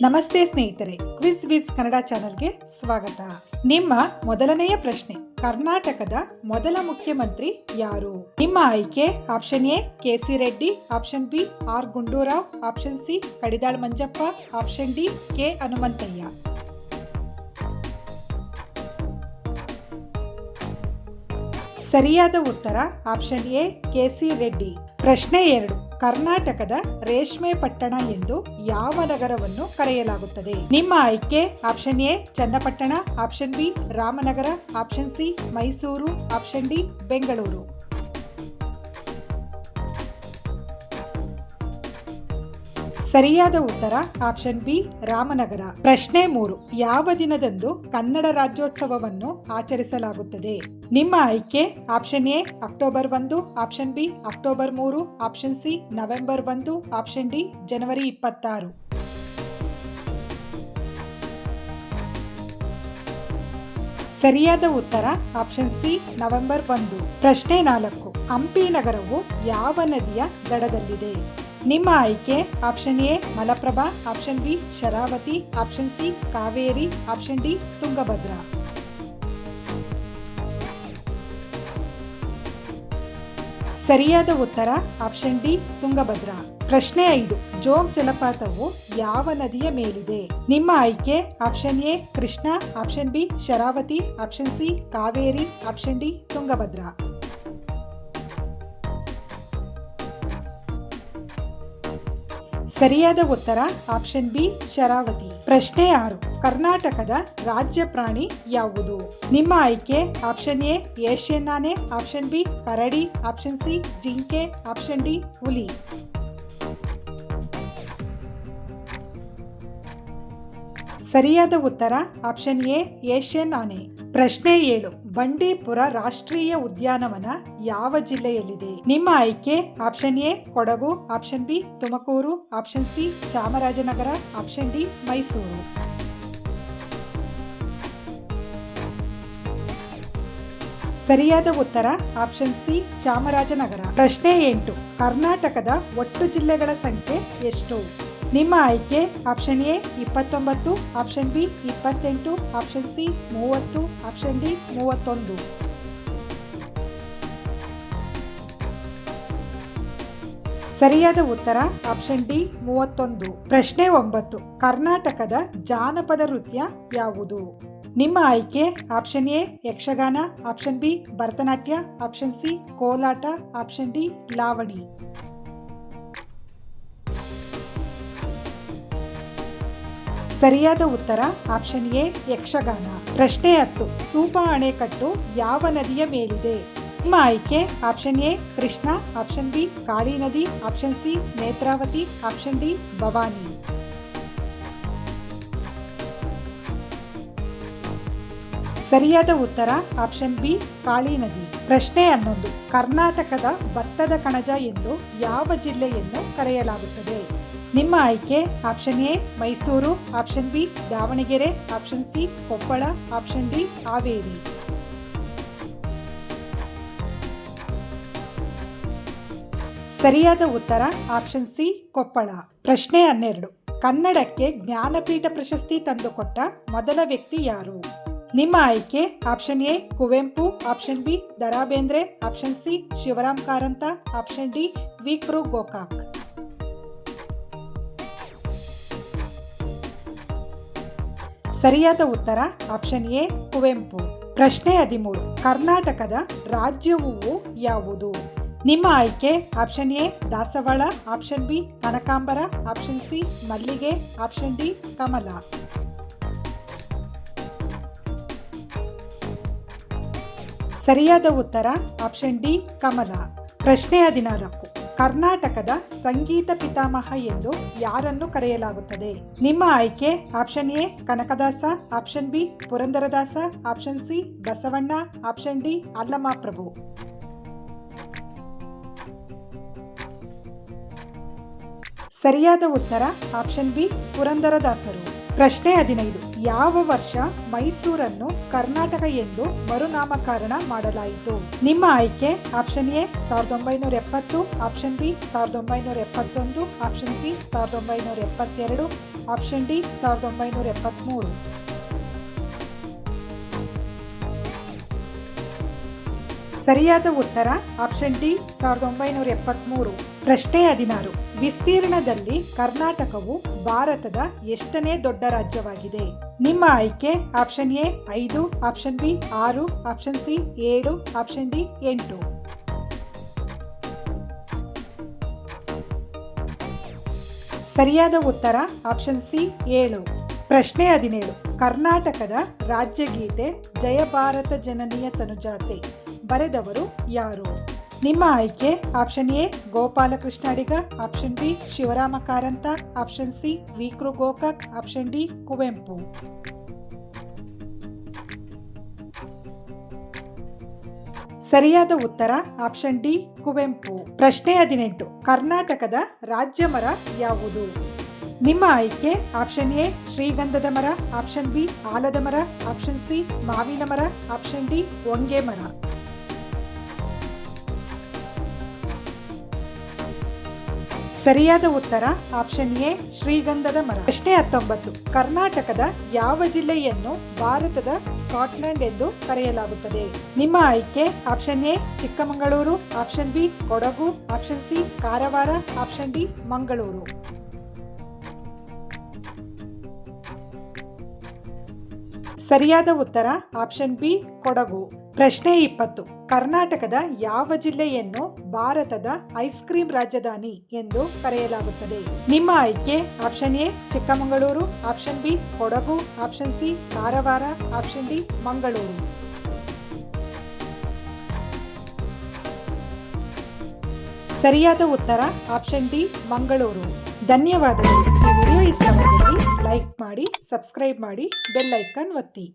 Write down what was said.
ನಮಸ್ತೆ ಸ್ನೇಹಿತರೆ, ಕ್ವಿಜ್ ವಿಸ್ ಕನ್ನಡ ಚಾನೆಲ್ಗೆ ಸ್ವಾಗತ. ನಿಮ್ಮ ಮೊದಲನೆಯ ಪ್ರಶ್ನೆ, ಕರ್ನಾಟಕದ ಮೊದಲ ಮುಖ್ಯಮಂತ್ರಿ ಯಾರು? ನಿಮ್ಮ ಆಯ್ಕೆ option A K C. Reddy, option B R Gundu Rao, option C Kadidal Manjappa, option D K Hanumanthaiah. ಸರಿಯಾದ ಉತ್ತರ ಆಪ್ಷನ್ ಎ ಕೆ.ಸಿ. ರೆಡ್ಡಿ. ಪ್ರಶ್ನೆ 2, ಕರ್ನಾಟಕದ ರೇಷ್ಮೆ ಪಟ್ಟಣ ಎಂದು ಯಾವ ನಗರವನ್ನು ಕರೆಯಲಾಗುತ್ತದೆ? ನಿಮ್ಮ ಆಯ್ಕೆ option A Channapatna, option B Ramanagara, option C Mysuru, option D Bengaluru. ಸರಿಯಾದ ಉತ್ತರ ಆಪ್ಷನ್ ಬಿ ರಾಮನಗರ. ಪ್ರಶ್ನೆ 3, ಯಾವ ದಿನದಂದು ಕನ್ನಡ ರಾಜ್ಯೋತ್ಸವವನ್ನು ಆಚರಿಸಲಾಗುತ್ತದೆ? ನಿಮ್ಮ ಆಯ್ಕೆ option A October 1, option B October 3, option C November 1, option D ಜನವರಿ 26. ಸರಿಯಾದ ಉತ್ತರ ಆಪ್ಷನ್ ಸಿ ನವೆಂಬರ್ 1. ಪ್ರಶ್ನೆ 4, ಹಂಪಿ ನಗರವು ಯಾವ ನದಿಯ ದಡದಲ್ಲಿದೆ? ನಿಮ್ಮ ಆಯ್ಕೆ option A Malaprabha, option B Sharavathi, option C Kaveri, option D Tungabhadra. ಸರಿಯಾದ ಉತ್ತರ ಆಪ್ಷನ್ ಡಿ ತುಂಗಭದ್ರಾ. ಪ್ರಶ್ನೆ 5, ಜೋಗ್ ಜಲಪಾತವು ಯಾವ ನದಿಯ ಮೇಲಿದೆ? ನಿಮ್ಮ ಆಯ್ಕೆ option A Krishna, option B Sharavathi, option C Kaveri, option D Tungabhadra. ಸರಿಯಾದ ಉತ್ತರ ಆಪ್ಷನ್ ಬಿ ಶರಾವತಿ. ಪ್ರಶ್ನೆ 6, ಕರ್ನಾಟಕದ ರಾಜ್ಯ ಪ್ರಾಣಿ ಯಾವುದು? ನಿಮ್ಮ ಆಯ್ಕೆ ಆಪ್ಷನ್ ಎ ಏಷ್ಯನ್ ಆನೆ, ಆಪ್ಷನ್ ಬಿ ಕರಡಿ, ಆಪ್ಷನ್ ಸಿ ಜಿಂಕೆ, ಆಪ್ಷನ್ ಡಿ ಹುಲಿ. ಸರಿಯಾದ ಉತ್ತರ ಆಪ್ಷನ್ ಎ ಏಷ್ಯನ್ ಆನೆ. ಪ್ರಶ್ನೆ 7, ಬಂಡೀಪುರ ರಾಷ್ಟ್ರೀಯ ಉದ್ಯಾನವನ ಯಾವ ಜಿಲ್ಲೆಯಲ್ಲಿದೆ? ನಿಮ್ಮ ಆಯ್ಕೆ option A Kodagu, option B Tumakuru, option C Chamarajanagar, option D Mysuru. ಸರಿಯಾದ ಉತ್ತರ ಆಪ್ಷನ್ ಸಿ ಚಾಮರಾಜನಗರ. ಪ್ರಶ್ನೆ 8, ಕರ್ನಾಟಕದ ಒಟ್ಟು ಜಿಲ್ಲೆಗಳ ಸಂಖ್ಯೆ ಎಷ್ಟು? ನಿಮ್ಮ ಆಯ್ಕೆ option A 29, option B 28, option C 30, option D 31. ಸರಿಯಾದ ಉತ್ತರ ಆಪ್ಷನ್ ಡಿ 31. ಪ್ರಶ್ನೆ 9, ಕರ್ನಾಟಕದ ಜಾನಪದ ನೃತ್ಯ ಯಾವುದು? ನಿಮ್ಮ ಆಯ್ಕೆ option A Yakshagana, option B Bharatanatyam, option C ಕೋಲಾಟ, ಆಪ್ಷನ್ ಡಿ ಲಾವಣಿ. ಸರಿಯಾದ ಉತ್ತರ ಆಪ್ಷನ್ ಎ ಯಕ್ಷಗಾನ. ಪ್ರಶ್ನೆ 10, ಸೂಪಾ ಅಣೆಕಟ್ಟು ಯಾವ ನದಿಯ ಮೇಲಿದೆ? ನಿಮ್ಮ ಆಯ್ಕೆ option A Krishna, option B Kali ನದಿ, option C Netravati, option D Bhavani. ಸರಿಯಾದ ಉತ್ತರ ಆಪ್ಷನ್ ಬಿ ಕಾಳಿ ನದಿ. ಪ್ರಶ್ನೆ 11, ಕರ್ನಾಟಕದ ಭತ್ತದ ಕಣಜ ಎಂದು ಯಾವ ಜಿಲ್ಲೆಯನ್ನು ಕರೆಯಲಾಗುತ್ತದೆ? ನಿಮ್ಮ ಆಯ್ಕೆ option A Mysuru, option B Davanagere, option C Koppal, option D Haveri. ಸರಿಯಾದ ಉತ್ತರ ಆಪ್ಷನ್ ಸಿ ಕೊಪ್ಪಳ. ಪ್ರಶ್ನೆ 12, ಕನ್ನಡಕ್ಕೆ ಜ್ಞಾನಪೀಠ ಪ್ರಶಸ್ತಿ ತಂದುಕೊಟ್ಟ ಮೊದಲ ವ್ಯಕ್ತಿ ಯಾರು? ನಿಮ್ಮ ಆಯ್ಕೆ option A Kuvempu, option B Da Ra Bendre, option C Shivaram Karanth, option D Vi Kru Gokak. ಸರಿಯಾದ ಉತ್ತರ ಆಪ್ಷನ್ ಎ ಕುವೆಂಪು. ಪ್ರಶ್ನೆ 13, ಕರ್ನಾಟಕದ ರಾಜ್ಯ ಹೂವು ಯಾವುದು? ನಿಮ್ಮ ಆಯ್ಕೆ ಆಪ್ಷನ್ ಎ ದಾಸವಾಳ, ಆಪ್ಷನ್ ಬಿ ಕನಕಾಂಬರ, ಆಪ್ಷನ್ ಸಿ ಮಲ್ಲಿಗೆ, ಆಪ್ಷನ್ ಡಿ ಕಮಲ. ಸರಿಯಾದ ಉತ್ತರ ಆಪ್ಷನ್ ಡಿ ಕಮಲ. ಪ್ರಶ್ನೆ 14, ಕರ್ನಾಟಕದ ಸಂಗೀತ ಪಿತಾಮಹ ಎಂದು ಯಾರನ್ನು ಕರೆಯಲಾಗುತ್ತದೆ? ನಿಮ್ಮ ಆಯ್ಕೆ option A Kanakadasa, option B Purandaradasa, option C Basavanna, option D Allamaprabhu. ಸರಿಯಾದ ಉತ್ತರ ಆಪ್ಷನ್ ಬಿ ಪುರಂದರದಾಸರು. ಪ್ರಶ್ನೆ 15, ಯಾವ ವರ್ಷ ಮೈಸೂರನ್ನು ಕರ್ನಾಟಕ ಎಂದು ಮರುನಾಮಕರಣ ಮಾಡಲಾಯಿತು? ನಿಮ್ಮ ಆಯ್ಕೆ option A 1970, option B 1971, option C 1972, option D 1973. ಸರಿಯಾದ ಉತ್ತರ ಆಪ್ಷನ್ ಡಿ 1973. ಪ್ರಶ್ನೆ 16. ವಿಸ್ತೀರ್ಣದಲ್ಲಿ ಕರ್ನಾಟಕವು ಭಾರತದ ಎಷ್ಟನೇ ದೊಡ್ಡ ರಾಜ್ಯವಾಗಿದೆ? ನಿಮ್ಮ ಆಯ್ಕೆ option A 5, option B 6, option C 7, option D 8. ಸರಿಯಾದ ಉತ್ತರ ಆಪ್ಷನ್ ಸಿ 7. ಪ್ರಶ್ನೆ 17. ಕರ್ನಾಟಕದ ರಾಜ್ಯಗೀತೆ ಜಯ ಭಾರತ ಜನನಿಯ ತನುಜಾತೆ ಬರೆದವರು ಯಾರು? ನಿಮ್ಮ ಆಯ್ಕೆ option A Gopalakrishna Adiga, option B Shivarama Karanth, option C Vi Kru Gokak, option D Kuvempu. ಸರಿಯಾದ ಉತ್ತರ ಆಪ್ಷನ್ ಡಿ ಕುವೆಂಪು. ಪ್ರಶ್ನೆ 18. ಕರ್ನಾಟಕದ ರಾಜ್ಯ ಮರ ಯಾವುದು? ನಿಮ್ಮ ಆಯ್ಕೆ ಆಪ್ಷನ್ ಎ ಶ್ರೀಗಂಧದ ಮರ, ಆಪ್ಷನ್ ಬಿ ಆಲದ ಮರ, ಆಪ್ಷನ್ ಸಿ ಮಾವಿನ ಮರ, ಆಪ್ಷನ್ ಡಿ ಹೊಂಗೆ ಮರ. ಸರಿಯಾದ ಉತ್ತರ ಆಪ್ಷನ್ ಎ ಶ್ರೀಗಂಧದ ಮರ. ಪ್ರಶ್ನೆ 19. ಕರ್ನಾಟಕದ ಯಾವ ಜಿಲ್ಲೆಯನ್ನು ಭಾರತದ ಸ್ಕಾಟ್ಲೆಂಡ್ ಎಂದು ಕರೆಯಲಾಗುತ್ತದೆ? ನಿಮ್ಮ ಆಯ್ಕೆ option A Chikkamagaluru, option B Kodagu, option C Karwar, option D Mangaluru. ಸರಿಯಾದ ಉತ್ತರ ಆಪ್ಷನ್ ಬಿ ಕೊಡಗು. ಪ್ರಶ್ನೆ 20. ಕರ್ನಾಟಕದ ಯಾವ ಜಿಲ್ಲೆಯನ್ನು ಭಾರತದ ಐಸ್ ಕ್ರೀಂ ರಾಜಧಾನಿ ಎಂದು ಕರೆಯಲಾಗುತ್ತದೆ? ನಿಮ್ಮ ಆಯ್ಕೆ option A Chikkamagaluru, option B Kodagu, option C Karwar, option D Mangaluru. ಸರಿಯಾದ ಉತ್ತರ ಆಪ್ಷನ್ ಡಿ ಮಂಗಳೂರು. ಧನ್ಯವಾದಗಳು. ಈ ವಿಡಿಯೋ ಇಷ್ಟವಾದಲ್ಲಿ ಲೈಕ್ ಮಾಡಿ, ಸಬ್ಸ್ಕ್ರೈಬ್ ಮಾಡಿ, ಬೆಲ್ ಐಕಾನ್ ಒತ್ತಿ.